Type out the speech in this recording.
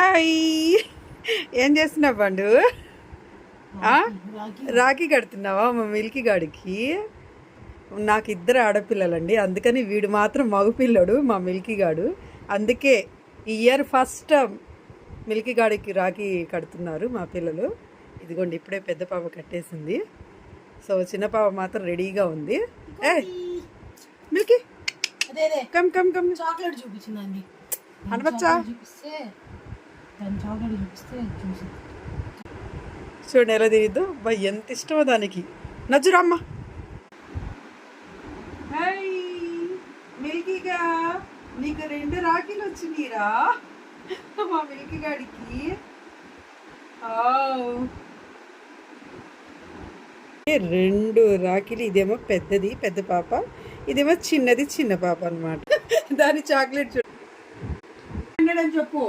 Hi, ఏం చేస్తున్నావు పండు? రాఖీ కడుతున్నావా మా మిల్కీ గాడికి? నాకు ఇద్దరు ఆడపిల్లలండి, అందుకని వీడు మాత్రం మగపిల్లడు మా మిల్కీ గాడు. అందుకే ఈ ఇయర్ ఫస్ట్ మిల్కీ గాడికి రాఖీ కడుతున్నారు మా పిల్లలు. ఇదిగోండి, ఇప్పుడే పెద్ద పాప కట్టేసింది. సో చిన్న పాప మాత్రం రెడీగా ఉంది. ఏ Milky, come come come. Chocolate చూపించిందండి అనవచ్చా? చూపిస్తే చూడండి ఎలా తిరిగిద్దు. ఎంత ఇష్టమో దానికి. నజ్జురామ్మ. హాయ్ మిల్కీగా, నీకు 2 రాఖీలు వచ్చినాయిరా మా మిల్కీ గాడికి. 2 రాఖీలు. ఇదేమో పెద్దది, పెద్ద పాప. ఇదేమో చిన్నది, చిన్న పాప అన్నమాట. దాని చాక్లెట్ చూడండి చెప్పు.